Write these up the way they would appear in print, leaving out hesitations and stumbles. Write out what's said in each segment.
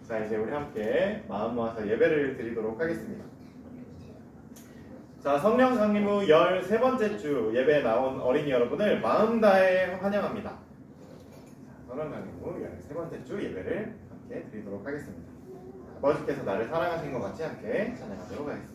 자, 이제 우리 함께 마음 모아서 예배를 드리도록 하겠습니다. 자, 성령 강림 후 13번째 주 예배에 나온 어린이 여러분을 마음 다해 환영합니다. 성령 강림 후 13번째 주 예배를 함께 드리도록 하겠습니다. 아버지께서 나를 사랑하신 것 같이 함께 찬양하도록 하겠습니다.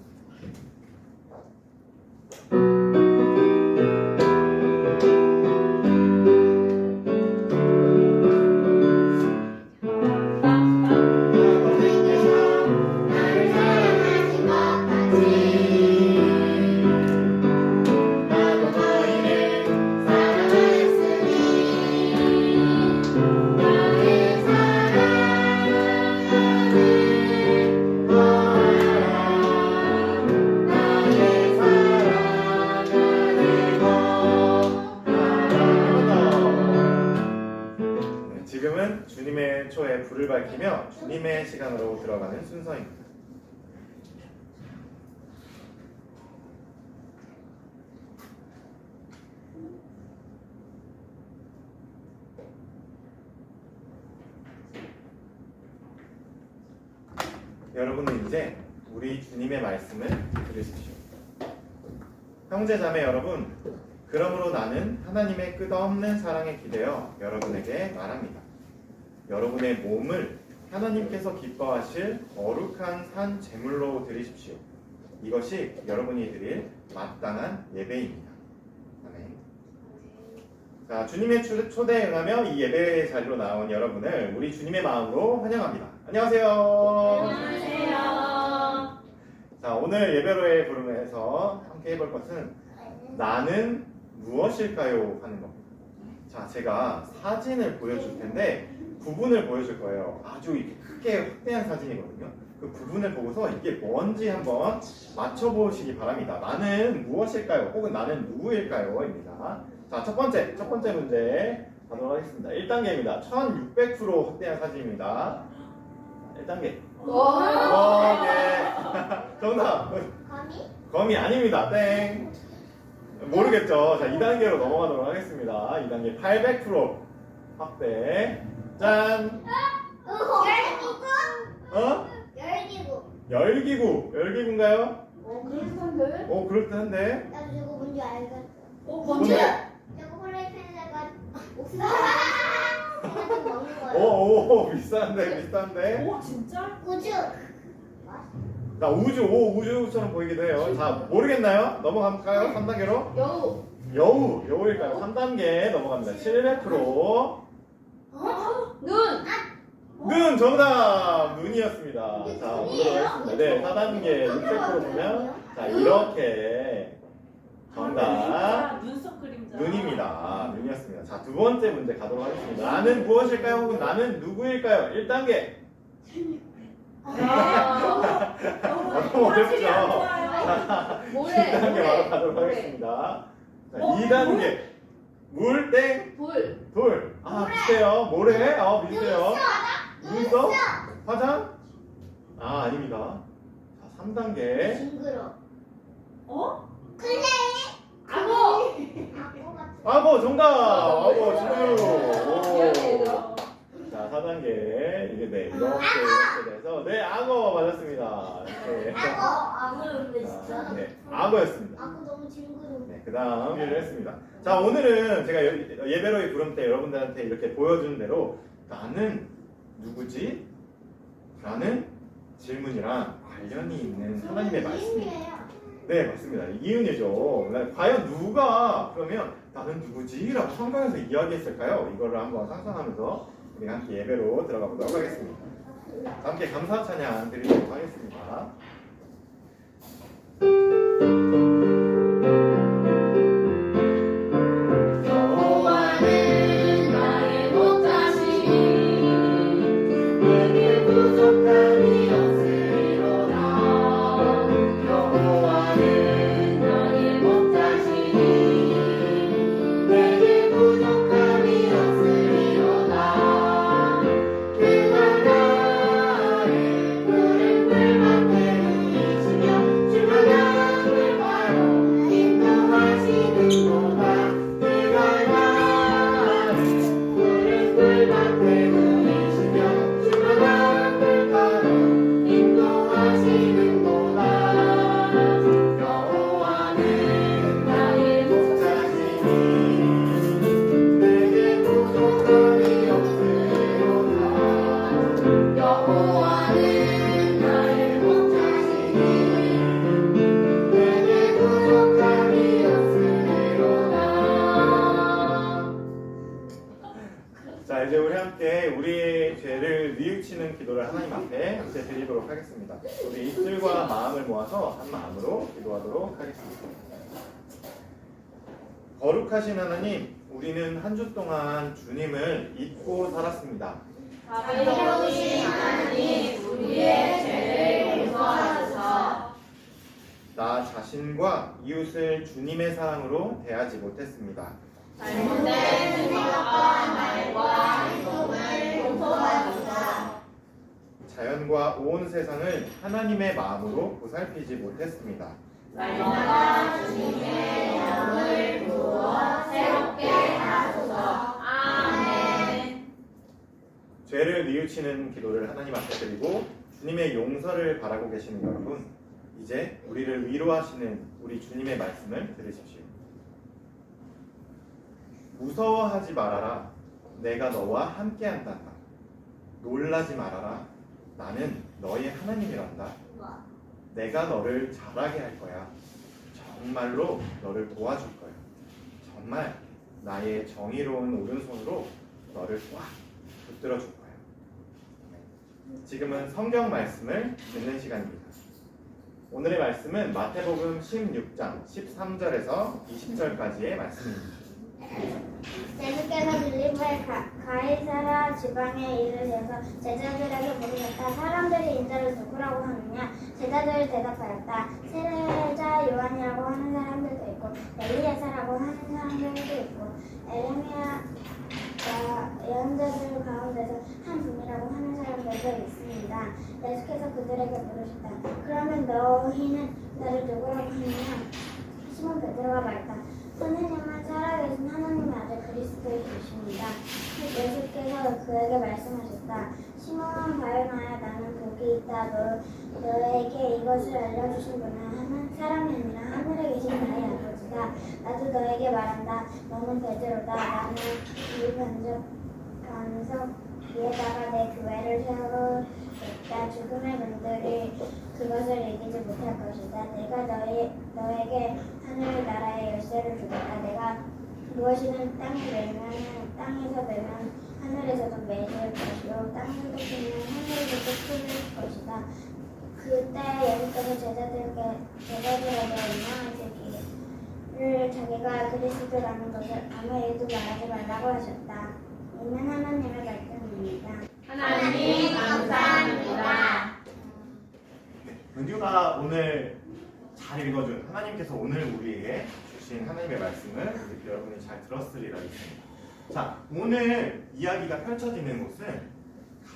지금은 주님의 초에 불을 밝히며 주님의 시간으로 들어가는 순서입니다. 여러분은 이제 우리 주님의 말씀을 들으십시오. 형제 자매 여러분, 그러므로 나는 하나님의 끝없는 사랑에 기대어 여러분에게 말합니다. 여러분의 몸을 하나님께서 기뻐하실 거룩한 산 제물로 드리십시오. 이것이 여러분이 드릴 마땅한 예배입니다. 아멘. 자, 주님의 초대에 응하며 이 예배의 자리로 나온 여러분을 우리 주님의 마음으로 환영합니다. 안녕하세요. 안녕하세요. 자, 오늘 예배로의 부름에서 함께 해볼 것은 나는 무엇일까요? 하는 겁니다. 자, 제가 사진을 보여줄 텐데 부분을 보여줄 거예요. 아주 이렇게 크게 확대한 사진이거든요. 그 부분을 보고서 이게 뭔지 한번 맞춰보시기 바랍니다. 나는 무엇일까요? 혹은 나는 누구일까요? 입니다. 자, 첫 번째 문제 가도록 하겠습니다. 1단계입니다. 1600% 확대한 사진입니다. 1단계. 예. 정답. 거미 아닙니다. 땡. 모르겠죠. 자, 2단계로 넘어가도록 하겠습니다. 2단계 800% 확대. 짠. 열기구. 열기구인가요? 그렇던데? 그럴듯한데. 나도 저거 뭔지 알겠어. 뭔지? 저거 홀라이팬에다가 옥수수 해가지고 먹는 거야. 비싼데. 진짜? 우주. 자, 우주처럼 보이기도 해요. 자, 모르겠나요? 넘어갈까요? 3단계로? 여우일까요? 3단계 넘어갑니다. 700%. 눈 정답! 눈이었습니다. 자, 보도록 하겠습니다. 네, 4단계 600% 보면 자, 이렇게 정답 눈썹 그림자. 눈입니다. 눈이었습니다. 자, 두 번째 문제 가도록 하겠습니다. 나는 무엇일까요? 혹은 나는 누구일까요? 1단계. 너무 어렵죠? 1단계 바로 가도록 하겠습니다. 자, 2단계. 물, 땡, 돌. 비슷해요. 모래? 비슷해요. 눈썹? 화장? 아닙니다. 자, 3단계. 징그러. 클레이? 악어, 정답! 악어, 미안해요. 진짜로. 자, 4단계. 이게 네, 이렇게 돼서 네, 악어 맞았습니다. 네. 악어였는데 진짜. 네, 악어였습니다. 악어 너무 징그러. 네, 그 다음 일을 했습니다. 자, 오늘은 제가 예배로의 부름 때 여러분들한테 이렇게 보여준 대로 나는 누구지? 라는 질문이랑 관련이 있는 하나님의 말씀입니다. 네, 맞습니다. 이은이죠. 과연 누가 그러면 나는 누구지? 라고 성경에서 이야기했을까요? 이거를 한번 상상하면서 우리 함께 예배로 들어가 보도록 하겠습니다. 함께 감사 찬양 드리도록 하겠습니다. 여호와는 나의 목자시니 내게 부족함이 없으리로다. 여호와는 나의 목자시니 내게 부족함이 없으리로다. 그가 나의 푸른 풀밭에 자, 이제 우리 함께 우리의 죄를 뉘우치는 기도를 하나님 앞에 함께 드리도록 하겠습니다. 우리 입술과 마음을 모아서 한 마음으로 기도하도록 하겠습니다. 거룩하신 하나님, 우리는 한 주 동안 주님을 잊고 살았습니다. 자비로우신 하나님, 우리의 죄를 용서하소서. 나 자신과 이웃을 주님의 사랑으로 대하지 못했습니다. 잘못된 생각과 말과 행동을 용서하소서. 자연과 온 세상을 하나님의 마음으로 보살피지 못했습니다. 날마다 주님의 영을 부어 새롭게 하소서. 아멘. 죄를 뉘우치는 기도를 하나님 앞에 드리고 주님의 용서를 바라고 계시는 여러분, 이제 우리를 위로하시는 우리 주님의 말씀을 들으십시오. 무서워하지 말아라. 내가 너와 함께한다. 놀라지 말아라. 나는 너의 하나님이란다. 내가 너를 잘하게 할 거야. 정말로 너를 도와줄 거야. 정말 나의 정의로운 오른손으로 너를 꽉 붙들어 줄 거야. 지금은 성경 말씀을 듣는 시간입니다. 오늘의 말씀은 마태복음 16장 13절에서 20절까지의 말씀입니다. 예수께서 빌립보의 가이사랴 지방에 이르셔서 제자들에게 물으셨다. 사람들이 인자를 누구라고 하느냐? 제자들이 대답하였다. 세례자 요한이라고 하는 사람들도 있고 엘리야사라고 하는 사람들도 있고 에레미야 예언자들 가운데서 한 분이라고 하는 사람들도 있습니다. 예수께서 그들에게 물으셨다. 그러면 너희는 나를 누구라고 하느냐? 시몬 베드로가 말했다. 선생님은 살아계신 하나님의 아들 그리스도이십니다. 예수께서 그에게 말씀하셨다. 시몬 바요나야, 나는 복이 있다. 너에게 이것을 알려주신 분은 사람이 아니라 하늘에 계신 나의 아버지다. 나도 너에게 말한다. 너는 베드로다. 나는 이 반석 위에다가 내 교회를 세우겠다. 죽음의 문들이 그것을 이기지 못할 것이다. 내가 너에게 하늘 나라의 열쇠를 주겠다. 내가 무엇이든 땅에 매면 땅에서 매면 하늘에서도 매일 것이요 땅에서 풀면 하늘에서도 풀릴 것이다. 그때 예수께서 제자들에게 인정하시기를 자기가 그리스도라는 것을 아무에게도 말하지 말라고 하셨다. 이는 하나님의 말씀입니다. 하나님 감사합니다. 은규가 오늘 잘 읽어준 하나님께서 오늘 우리에게 주신 하나님의 말씀을 우리 여러분이 잘 들었으리라 믿습니다. 자, 오늘 이야기가 펼쳐지는 곳은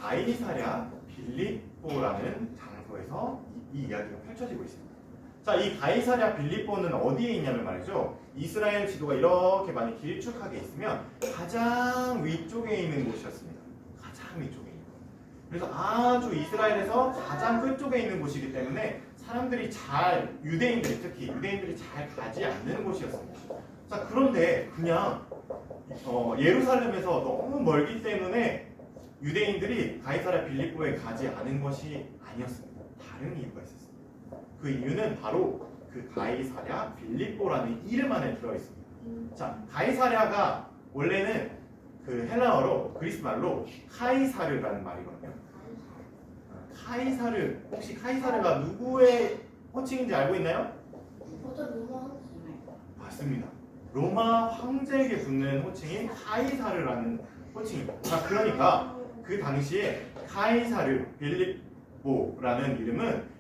가이사랴 빌립보라는 장소에서 이 이야기가 펼쳐지고 있습니다. 자, 이 가이사랴 빌립보는 어디에 있냐면 말이죠. 이스라엘 지도가 이렇게 많이 길쭉하게 있으면 가장 위쪽에 있는 곳이었습니다. 가장 위쪽에 있는 곳. 그래서 아주 이스라엘에서 가장 끝쪽에 있는 곳이기 때문에 사람들이 유대인들이 특히 유대인들이 잘 가지 않는 곳이었습니다. 자, 그런데 그냥 예루살렘에서 너무 멀기 때문에 유대인들이 가이사랴 빌립보에 가지 않은 것이 아니었습니다. 다른 이유가 있었습니다. 그 이유는 바로 그 가이사랴 빌립보라는 이름 안에 들어있습니다. 자, 가이사랴가 원래는 그 헬라어로 그리스 말로 카이사르라는 말이거든요. 카이사르, 혹시 카이사르가 누구의 호칭인지 알고 있나요? 맞습니다. 로마 황제에게 붙는 호칭이 카이사르라는 호칭입니다. 자, 그러니까 그 당시에 카이사르 빌립보라는 이름은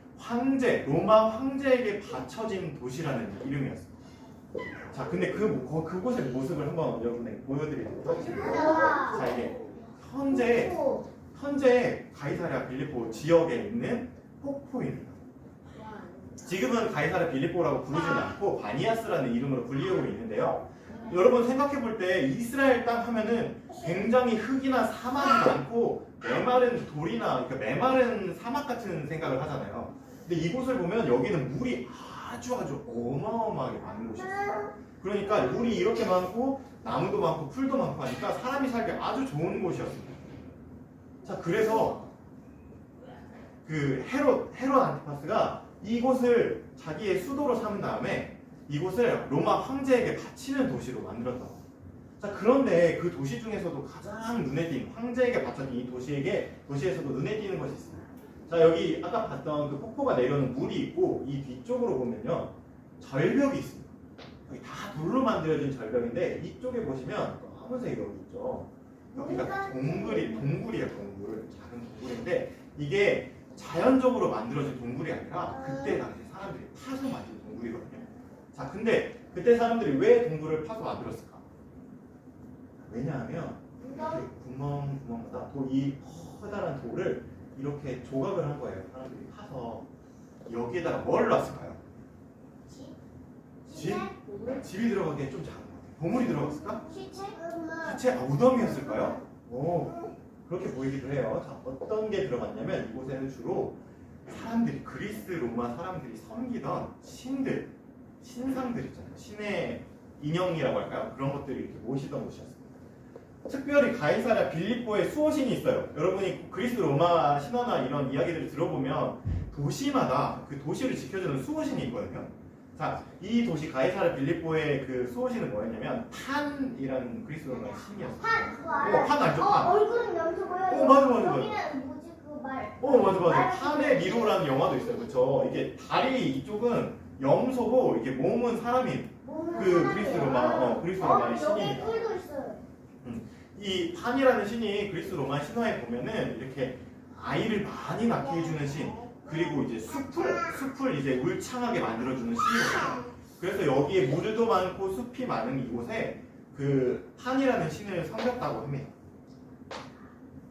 로마 황제에게 바쳐진 도시라는 이름이었습니다. 자, 근데 그곳의 모습을 한번 여러분에게 보여드리도록 하겠습니다. 자, 이게 현재 가이사랴 빌립보 지역에 있는 폭포입니다. 지금은 가이사랴 빌립보라고 부르지는 않고 바니아스라는 이름으로 불리고 있는데요. 여러분 생각해 볼 때 이스라엘 땅 하면은 굉장히 흙이나 사막이 많고 메마른 돌이나 그러니까 메마른 사막 같은 생각을 하잖아요. 근데 이곳을 보면 여기는 물이 아주 어마어마하게 많은 곳이었어요. 그러니까 물이 이렇게 많고 나무도 많고 풀도 많고 하니까 사람이 살기 아주 좋은 곳이었습니다. 자, 그래서 그 헤롯 안티파스가 이곳을 자기의 수도로 삼은 다음에 이곳을 로마 황제에게 바치는 도시로 만들었다고. 자, 그런데 그 도시 중에서도 가장 눈에 띄는, 황제에게 바쳐진 이 도시에서도 눈에 띄는 것이 있습니다. 자, 여기 아까 봤던 그 폭포가 내려오는 물이 있고, 이 뒤쪽으로 보면요, 절벽이 있습니다. 여기 다 돌로 만들어진 절벽인데, 이쪽에 보시면 검은색이 여기 있죠. 여기가 동굴이에요, 동굴. 작은 동굴인데, 이게 자연적으로 만들어진 동굴이 아니라 그때 당시 사람들이 파서 만든 동굴이거든요. 자, 근데 그때 사람들이 왜 동굴을 파서 만들었을까? 왜냐하면 이렇게 구멍마다 이 커다란 돌을 이렇게 조각을 한 거예요. 사람들이 파서 여기에다가 뭘 놨을까요? 집? 집이 들어가기엔 좀 작은 것 같아요. 보물이 들어갔을까? 시체? 무덤이었을까요? 오, 그렇게 보이기도 해요. 자, 어떤 게 들어갔냐면 이곳에는 주로 사람들이, 그리스 로마 사람들이 섬기던 신들, 신상들 있잖아요. 신의 인형이라고 할까요? 그런 것들이 이렇게 모시던 곳이었습니다. 특별히 가이사랴 빌립보에 수호신이 있어요. 여러분이 그리스 로마 신화나 이런 이야기들을 들어보면 도시마다 그 도시를 지켜주는 수호신이 있거든요. 자, 이 도시 가이사랴 빌립보의 그 수호신은 뭐였냐면 판이라는 그리스 로마 신이었어요. 판 알죠? 판. 얼굴은 여기서 보여요. 맞아. 여기는 뭐지 그 말. 맞아. 판의 미로라는 영화도 있어요. 그렇죠? 이게 다리 이쪽은 염소고 이게 몸은 사람인 그 그리스 로마의 신입니다. 여기 꿀도 있어요. 이 판이라는 신이 그리스 로마 신화에 보면은 이렇게 아이를 많이 낳게 해주는 신, 그리고 이제 숲을 이제 울창하게 만들어주는 신이거든요. 그래서 여기에 물도 많고 숲이 많은 이곳에 그 판이라는 신을 섬겼다고 합니다.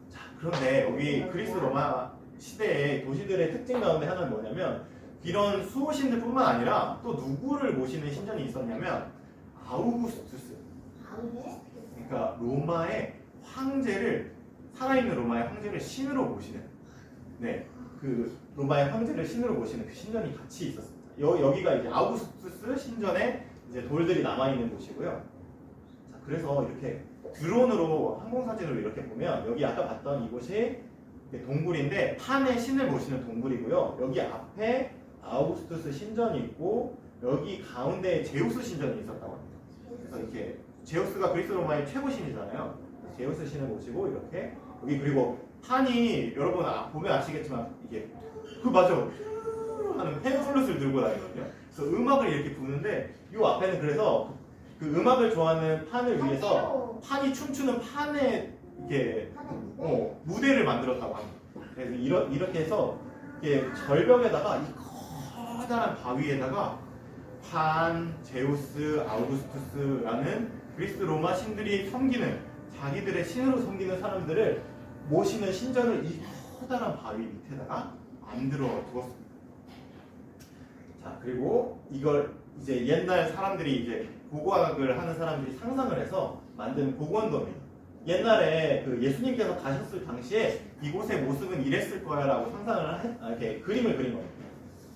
자, 그런데 여기 그리스 로마 시대의 도시들의 특징 가운데 하나는 뭐냐면 이런 수호신들뿐만 아니라 또 누구를 모시는 신전이 있었냐면 아우구스투스. 그러니까 로마의 황제를, 살아있는 로마의 황제를 신으로 모시는, 그 로마의 황제를 신으로 모시는 그 신전이 같이 있었습니다. 여기가 이제 아우구스투스 신전에 이제 돌들이 남아 있는 곳이고요. 자, 그래서 이렇게 드론으로 항공 사진으로 이렇게 보면 여기 아까 봤던 이곳이 동굴인데 판의 신을 모시는 동굴이고요. 여기 앞에 아우구스투스 신전이 있고 여기 가운데에 제우스 신전이 있었다고 합니다. 그래서 이렇게 제우스가 그리스 로마의 최고 신이잖아요. 제우스 신을 모시고 이렇게 여기, 그리고 판이 여러분 보면 아시겠지만 이게 맞아, 하는 펜플룻을 들고 다니거든요. 그래서 음악을 이렇게 부는데 이 앞에는 그래서 그 음악을 좋아하는 판을 위해서 판이 춤추는 판에 이렇게 무대를 만들었다고 합니다. 그래서 이렇게 해서 이게 절벽에다가 이 커다란 바위에다가 판, 제우스, 아우구스투스라는 그리스 로마 신들이 섬기는, 자기들의 신으로 섬기는 사람들을 모시는 신전을 이 커다란 바위 밑에다가 만들어 두었습니다. 자, 그리고 이걸 이제 옛날 사람들이 이제 고고학을 하는 사람들이 상상을 해서 만든 복원도입니다. 옛날에 그 예수님께서 가셨을 당시에 이곳의 모습은 이랬을 거야라고 상상을 이렇게 그림을 그린 거예요.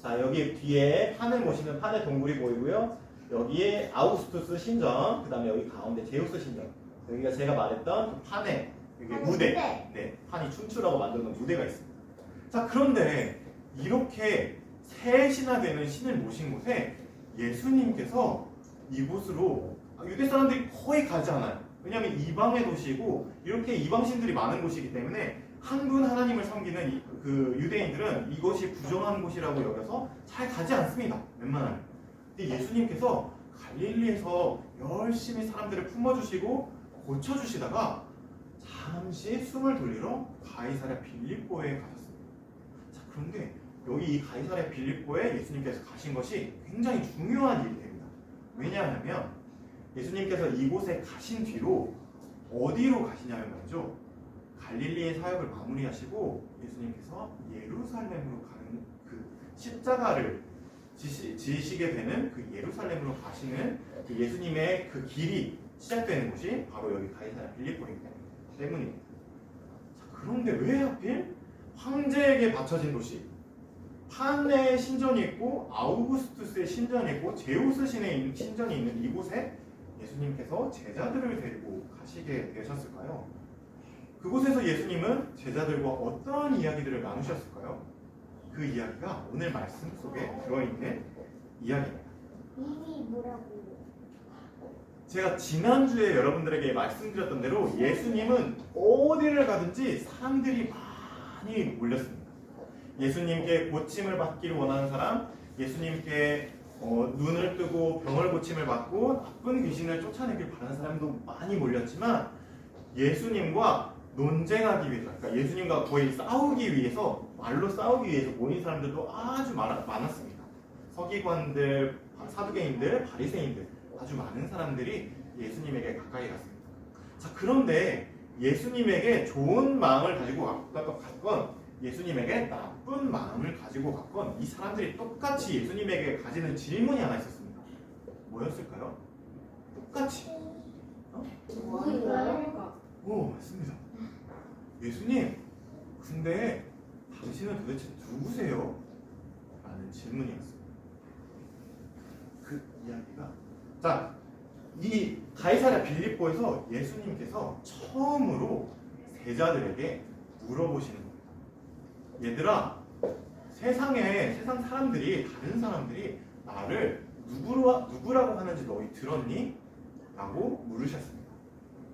자, 여기 뒤에 판을 모시는 판의 동굴이 보이고요. 여기에 아우구스투스 신전, 그 다음에 여기 가운데 제우스 신전. 여기가 제가 말했던 그 판의 무대. 판이 춤추라고 만드는 무대가 있습니다. 자, 그런데 이렇게 셋이나 되는 신을 모신 곳에 예수님께서 이곳으로 유대 사람들이 거의 가지 않아요. 왜냐하면 이방의 도시이고 이렇게 이방신들이 많은 곳이기 때문에 한 분 하나님을 섬기는 그 유대인들은 이것이 부정한 곳이라고 여겨서 잘 가지 않습니다. 웬만하면. 근데 예수님께서 갈릴리에서 열심히 사람들을 품어주시고 고쳐주시다가 잠시 숨을 돌리러 가이사랴 빌립보에 가셨습니다. 자, 그런데 여기 이 가이사랴 빌립보에 예수님께서 가신 것이 굉장히 중요한 일이 됩니다. 왜냐하면 예수님께서 이곳에 가신 뒤로 어디로 가시냐면 말이죠. 갈릴리의 사역을 마무리하시고 예수님께서 예루살렘으로 가는 그 십자가를 지시게 되는 그 예루살렘으로 가시는 그 예수님의 그 길이 시작되는 곳이 바로 여기 가이사랴 빌립보이기 때문입니다. 자, 그런데 왜 하필 황제에게 바쳐진 도시, 판의 신전이 있고 아우구스투스의 신전이 있고 제우스 신의 신전이 있는 이곳에 예수님께서 제자들을 데리고 가시게 되셨을까요? 그곳에서 예수님은 제자들과 어떤 이야기들을 나누셨을까요? 그 이야기가 오늘 말씀 속에 들어있는 이야기입니다. 이미 뭐라고? 제가 지난주에 여러분들에게 말씀드렸던 대로 예수님은 어디를 가든지 사람들이 많이 몰렸습니다. 예수님께 고침을 받기를 원하는 사람, 예수님께 눈을 뜨고 병을 고침을 받고 나쁜 귀신을 쫓아내길 바라는 사람도 많이 몰렸지만 예수님과 논쟁하기 위해서, 그러니까 예수님과 거의 싸우기 위해서, 말로 싸우기 위해서 모인 사람들도 아주 많았습니다. 서기관들, 사두개인들, 바리새인들, 아주 많은 사람들이 예수님에게 가까이 갔습니다. 자, 그런데 예수님에게 좋은 마음을 가지고 갔건 예수님에게 나쁜 마음을 가지고 갔건 이 사람들이 똑같이 예수님에게 가지는 질문이 하나 있었습니다. 뭐였을까요? 똑같이. 오, 맞습니다. 예수님, 근데 당신은 도대체 누구세요? 라는 질문이었습니다. 그 이야기가, 자, 이 가이사랴 빌립보에서 예수님께서 처음으로 제자들에게 물어보시는 겁니다. 얘들아, 세상 사람들이, 다른 사람들이 나를 누구라고 하는지 너희 들었니? 라고 물으셨습니다.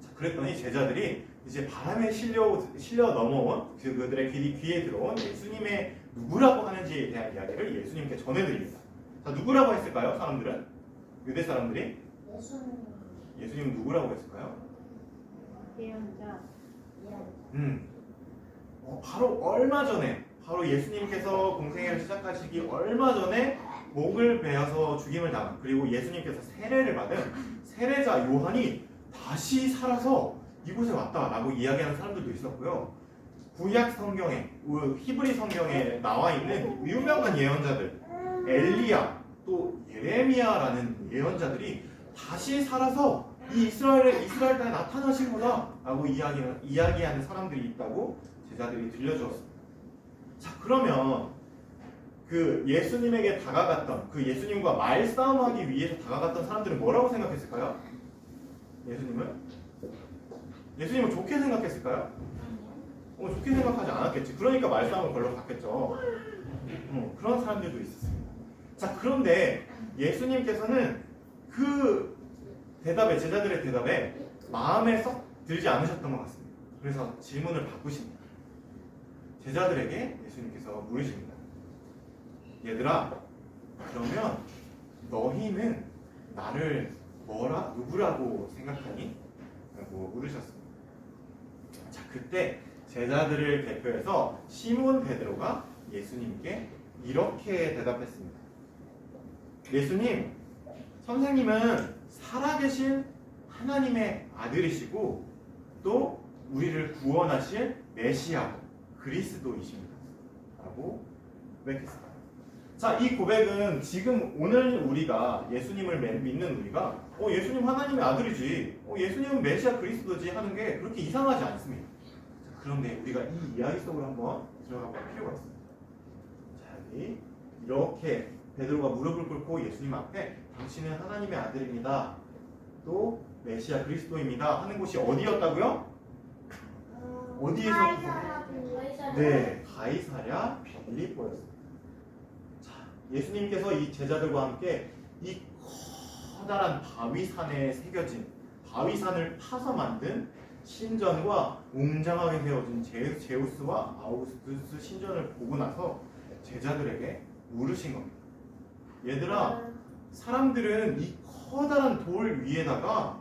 자, 그랬더니 제자들이 이제 바람에 실려 넘어온 그들의 귀에 들어온 예수님의 누구라고 하는지에 대한 이야기를 예수님께 전해드립니다. 자, 누구라고 했을까요? 사람들은? 유대 사람들이? 예수님 누구라고 했을까요? 예언자. 바로 얼마 전에, 바로 예수님께서 공생애를 시작하시기 얼마 전에 목을 베어서 죽임을 당한, 그리고 예수님께서 세례를 받은 세례자 요한이 다시 살아서 이곳에 왔다라고 이야기하는 사람들도 있었고요. 구약 성경에, 히브리 성경에 나와 있는 유명한 예언자들, 엘리야, 또 예레미야라는 예언자들이 다시 살아서 이 이스라엘 땅에 나타나신 거다라고 이야기하는 사람들이 있다고 제자들이 들려주었습니다. 자, 그러면 그 예수님에게 다가갔던, 그 예수님과 말싸움하기 위해서 다가갔던 사람들은 뭐라고 생각했을까요? 예수님은 좋게 생각했을까요? 좋게 생각하지 않았겠지. 그러니까 말싸움을 걸러 갔겠죠. 그런 사람들도 있었습니다. 자, 그런데 예수님께서는 그 대답에, 제자들의 대답에 마음에 썩 들지 않으셨던 것 같습니다. 그래서 질문을 바꾸십니다. 제자들에게 예수님께서 물으십니다. 얘들아, 그러면 너희는 나를 누구라고 생각하니? 라고 물으셨습니다. 자, 그때 제자들을 대표해서 시몬 베드로가 예수님께 이렇게 대답했습니다. 예수님, 선생님은 살아계신 하나님의 아들이시고 또 우리를 구원하실 메시아 그리스도이십니다. 라고 고백했습니다. 자, 이 고백은 지금 오늘 우리가 예수님을 믿는 우리가 예수님 하나님의 아들이지, 예수님은 메시아 그리스도지 하는 게 그렇게 이상하지 않습니다. 자, 그런데 우리가 이 이야기 속으로 한번 들어가 볼 필요가 있습니다. 자, 여기 이렇게 베드로가 무릎을 꿇고 예수님 앞에 당신은 하나님의 아들입니다, 또 메시아 그리스도입니다 하는 곳이 어디였다고요? 어디에서? 네, 가이사랴 빌립보였습니다. 자, 예수님께서 이 제자들과 함께 이 커다란 바위산에 새겨진, 바위산을 파서 만든 신전과 웅장하게 세워진 제우스와 아우구스투스 신전을 보고 나서 제자들에게 물으신 겁니다. 얘들아, 사람들은 이 커다란 돌 위에다가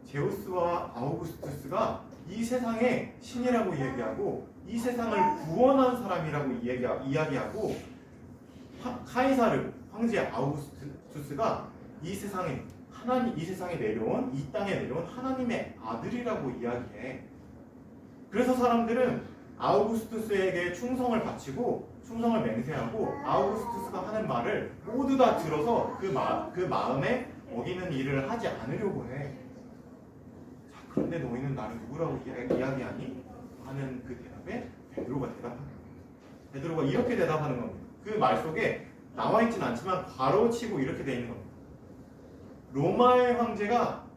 제우스와 아우구스투스가 이 세상의 신이라고 이야기하고 이 세상을 구원한 사람이라고 이야기하고 카이사르 황제 아우구스투스가 이 세상에 내려온, 이 땅에 내려온 하나님의 아들이라고 이야기해. 그래서 사람들은 아우구스투스에게 충성을 바치고 충성을 맹세하고 아우구스투스가 하는 말을 모두 다 들어서 그 마음에 어기는 일을 하지 않으려고 해. 자, 그런데 너희는 나를 누구라고 이야기하니? 하는 그 대답에 베드로가 대답하는 겁니다. 베드로가 이렇게 대답하는 겁니다. 그 말 속에 나와 있지는 않지만 괄호치고 이렇게 되어 있는 겁니다. 로마의 황제가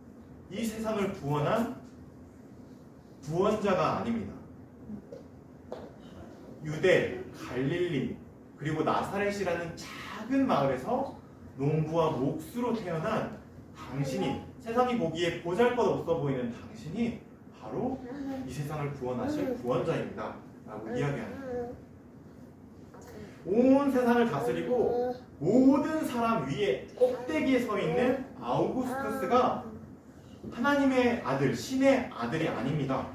이 세상을 구원한 구원자가 아닙니다. 유대, 갈릴리, 그리고 나사렛이라는 작은 마을에서 농부와 목수로 태어난 당신이 세상이 보기에 보잘것없어 보이는 당신이 바로 이 세상을 구원하실 구원자입니다 라고 이야기합니다. 온 세상을 다스리고 모든 사람 위에 꼭대기에 서 있는 아우구스투스가 하나님의 아들, 신의 아들이 아닙니다.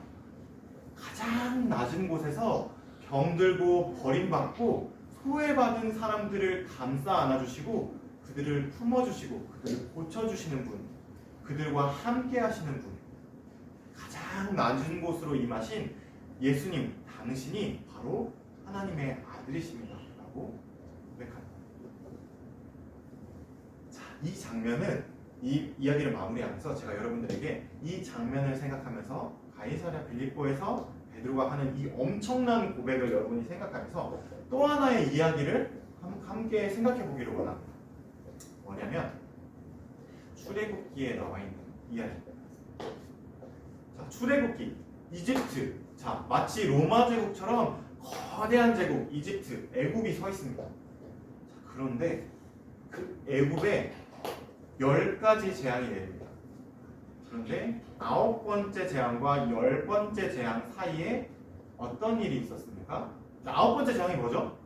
가장 낮은 곳에서 병들고 버림받고 소외받은 사람들을 감싸 안아주시고 그들을 품어주시고 그들을 고쳐주시는 분, 그들과 함께 하시는 분, 가장 낮은 곳으로 임하신 예수님, 당신이 바로 하나님의 아들이십니다 라고 고백합니다. 자, 이 장면은 이 이야기를 마무리하면서 제가 여러분들에게 이 장면을 생각하면서 가이사랴 빌립보에서 베드로가 하는 이 엄청난 고백을 여러분이 생각하면서 또 하나의 이야기를 함께 생각해 보기를 원합니다. 뭐냐면 출애굽기에 나와 있는 이야기입니다. 자, 출애굽기, 이집트. 자, 마치 로마 제국처럼 거대한 제국, 이집트, 애굽이 서 있습니다. 자, 그런데 그 애굽에 10가지 재앙이 내립니다. 그런데 9번째 재앙과 10번째 재앙 사이에 어떤 일이 있었습니까? 9번째 재앙이 뭐죠?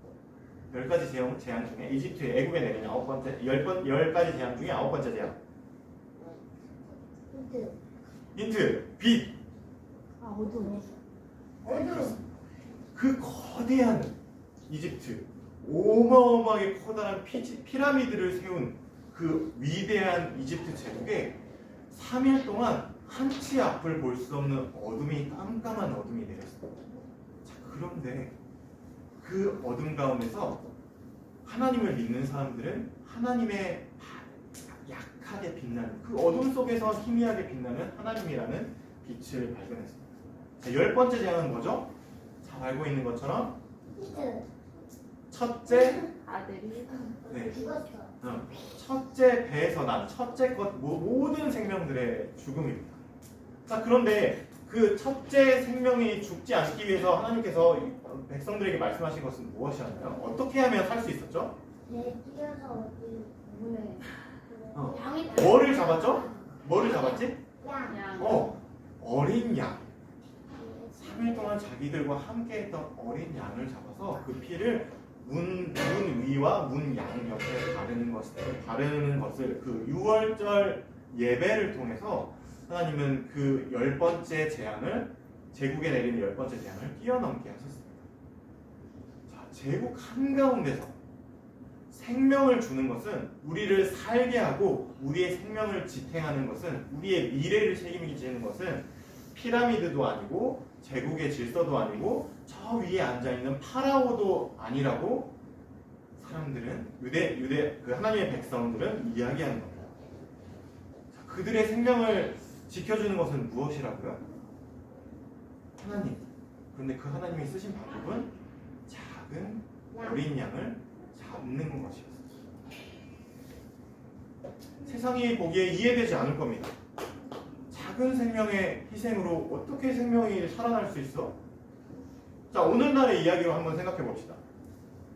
10가지 재앙 중에 이집트, 애굽에 내린 10가지 재앙 중에 9번째 재앙. 힌트, 빛. 어둠. 그 거대한 이집트, 어마어마하게 커다란 피라미드를 세운 그 위대한 이집트 제국에 3일 동안 한치 앞을 볼 수 없는 어둠이, 깜깜한 어둠이 내렸습니다. 자, 그런데 그 어둠 가운데서 하나님을 믿는 사람들은 하나님의 약하게 빛나는, 그 어둠 속에서 희미하게 빛나는 하나님이라는 빛을 발견했습니다. 자, 10번째 재앙은 뭐죠? 잘 알고 있는 것처럼 첫째 아들이 네. 첫째 배에서 난 첫째 것 모든 생명들의 죽음입니다. 자, 그런데 그 첫째 생명이 죽지 않기 위해서 하나님께서 백성들에게 말씀하신 것은 무엇이었나요? 어떻게 하면 살 수 있었죠? 뛰어서 어디 문에 뭐를 잡았죠? 뭐를 잡았지? 양. 어린 양. 3일 동안 자기들과 함께 했던 어린 양을 잡아서 그 피를 문 위와 문 양 옆에 바르는 것을 그 6월절 예배를 통해서 하나님은 그 10번째 재앙을, 제국에 내리는 10번째 재앙을 뛰어넘게 하셨습니다. 자, 제국 한가운데서 생명을 주는 것은, 우리를 살게 하고 우리의 생명을 지탱하는 것은, 우리의 미래를 책임지는 것은 피라미드도 아니고 제국의 질서도 아니고 저 위에 앉아있는 파라오도 아니라고 사람들은, 그 하나님의 백성들은 이야기하는 겁니다. 자, 그들의 생명을 지켜주는 것은 무엇이라고요? 하나님. 그런데 그 하나님이 쓰신 방법은 작은 어린 양을 잡는 것이었어요. 세상이 보기에 이해되지 않을 겁니다. 작은 생명의 희생으로 어떻게 생명이 살아날 수 있어? 자, 오늘날의 이야기로 한번 생각해 봅시다.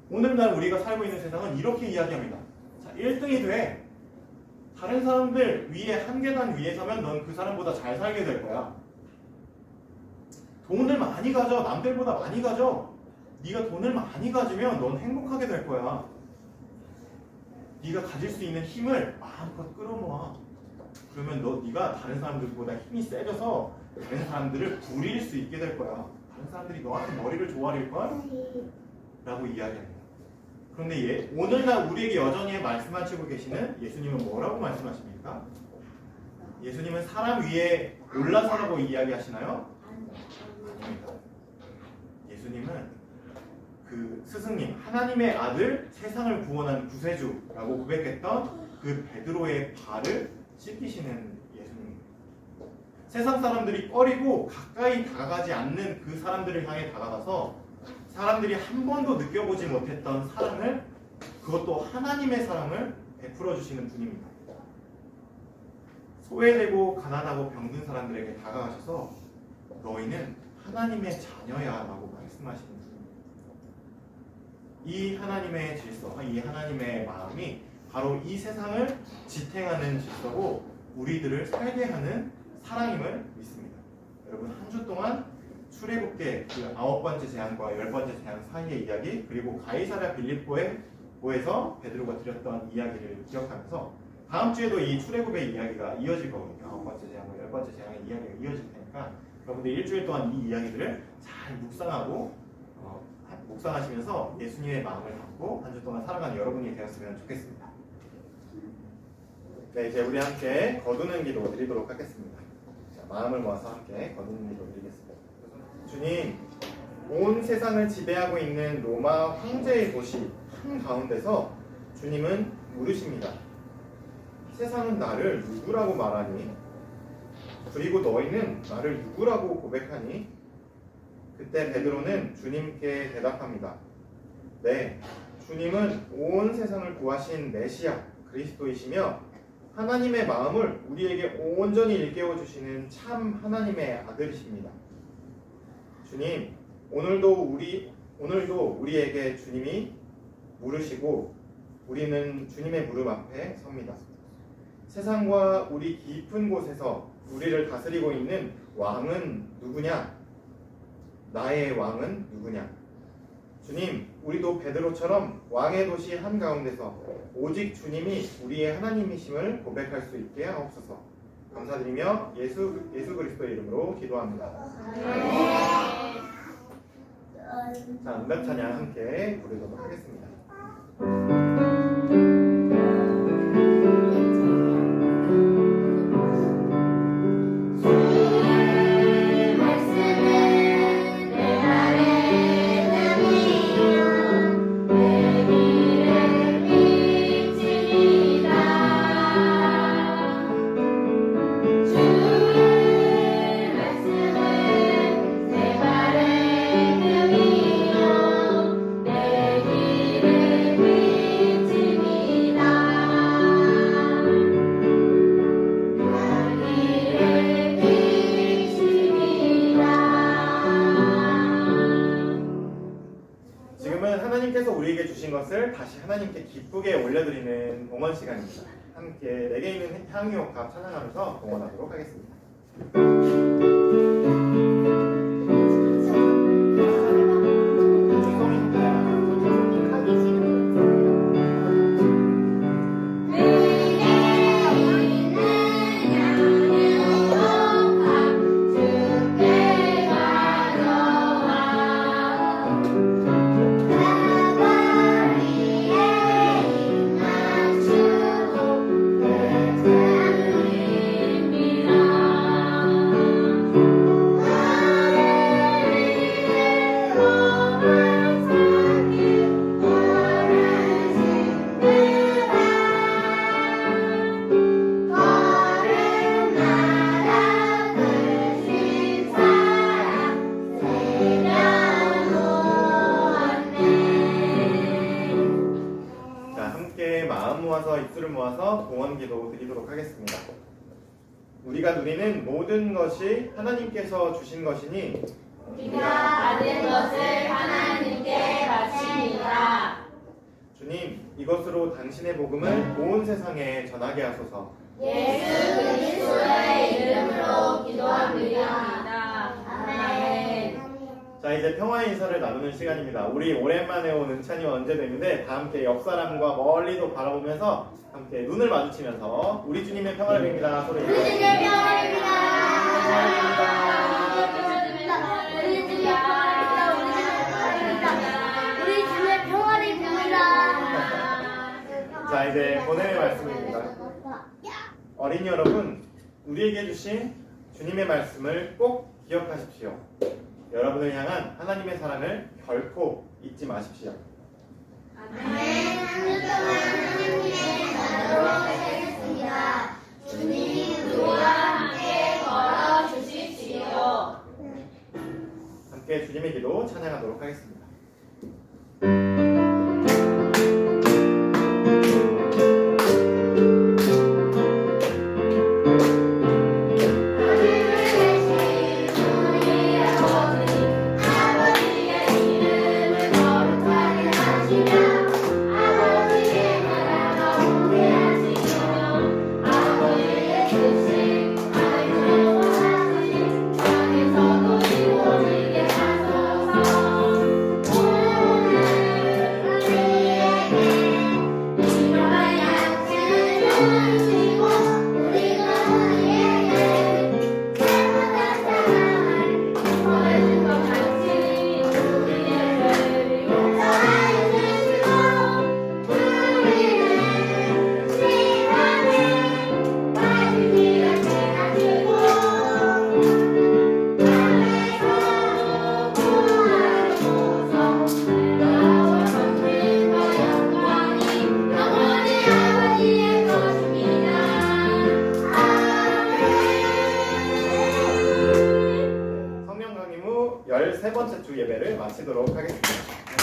오늘날 우리가 살고 있는 세상은 이렇게 이야기합니다. 자, 1등이 돼. 다른 사람들 위에 한 계단 위에 서면 넌 그 사람보다 잘 살게 될 거야. 돈을 많이 가져. 남들보다 많이 가져. 네가 돈을 많이 가지면 넌 행복하게 될 거야. 네가 가질 수 있는 힘을 마음껏 끌어모아. 그러면 네가 다른 사람들보다 힘이 세져서 다른 사람들을 부릴 수 있게 될 거야. 다른 사람들이 너한테 머리를 조아릴걸? 라고 이야기합니다. 그런데 오늘날 우리에게 여전히 말씀하시고 계시는 예수님은 뭐라고 말씀하십니까? 예수님은 사람 위에 올라서라고 이야기하시나요? 아닙니다. 예수님은 그 스승님, 하나님의 아들, 세상을 구원한 구세주라고 고백했던 그 베드로의 발을 씻기시는 예수님입니다. 세상 사람들이 꺼리고 가까이 다가가지 않는 그 사람들을 향해 다가가서 사람들이 한 번도 느껴보지 못했던 사랑을, 그것도 하나님의 사랑을 베풀어 주시는 분입니다. 소외되고 가난하고 병든 사람들에게 다가가셔서 너희는 하나님의 자녀야 라고 말씀하시는 분입니다. 이 하나님의 질서, 이 하나님의 마음이 바로 이 세상을 지탱하는 질서고 우리들을 살게 하는 사랑임을 믿습니다. 여러분 한 주 동안 출애굽기 그 9번째 재앙과 10번째 재앙 사이의 이야기, 그리고 가이사랴 빌립보에서 베드로가 드렸던 이야기를 기억하면서 다음 주에도 이 출애굽의 이야기가 이어질 거거든요. 9번째 재앙과 10번째 재앙의 이야기가 이어질 테니까 여러분들 일주일 동안 이 이야기들을 잘 묵상하시면서 예수님의 마음을 담고 한 주 동안 살아가는 여러분이 되었으면 좋겠습니다. 네, 이제 우리 함께 거두는 기도 드리도록 하겠습니다. 자, 마음을 모아서 함께 거두는 기도 드리겠습니다. 주님, 온 세상을 지배하고 있는 로마 황제의 도시 한가운데서 주님은 물으십니다. 세상은 나를 누구라고 말하니? 그리고 너희는 나를 누구라고 고백하니? 그때 베드로는 주님께 대답합니다. 네, 주님은 온 세상을 구하신 메시아 그리스도이시며 하나님의 마음을 우리에게 온전히 일깨워 주시는 참 하나님의 아들이십니다. 주님, 오늘도 우리에게 주님이 물으시고 우리는 주님의 무릎 앞에 섭니다. 세상과 우리 깊은 곳에서 우리를 다스리고 있는 왕은 누구냐? 나의 왕은 누구냐? 주님, 우리도 베드로처럼 왕의 도시 한가운데서 오직 주님이 우리의 하나님이심을 고백할 수 있게 하옵소서. 감사드리며 예수 그리스도의 이름으로 기도합니다. 자, 음악 찬양 함께 부르도록 하겠습니다. 우리에게 주신 것을 다시 하나님께 기쁘게 올려드리는 봉헌 시간입니다. 함께 내게 있는 향유옥합 찬양하면서 봉헌하도록 하겠습니다. 입술을 모아서 봉헌기도 드리도록 하겠습니다. 우리가 누리는 모든 것이 하나님께서 주신 것이니 우리가 받은 것을 하나님께 바칩니다. 주님, 이것으로 당신의 복음을 온 세상에 전하게 하소서. 예수 그리스도의 이름으로 기도합니다. 아멘. 자, 이제 평화의 인사를 나누는 시간입니다. 우리 오랜만에 온 은찬이와 은재도인데 다 함께 옆 사람과 멀리도 바라보면서 함께 눈을 마주치면서 우리 주님의 평화를 빕니다. 소리. 우리 주님의 평화입니다. 우리 주님의 평화를 빕니다. 자, 이제 본회의 말씀입니다. 어린이 여러분, 우리에게 주신 주님의 말씀을 꼭 기억하십시오. 여러분을 향한 하나님의 사랑을 결코 잊지 마십시오. 아멘. 한 주 동안 하나님의 나라로 살겠습니다. 주님이 우리와 함께 걸어 주십시오. 함께 주님의 기도 찬양하도록 하겠습니다. 아버지의 세 번째 주 예배를 마치도록 하겠습니다.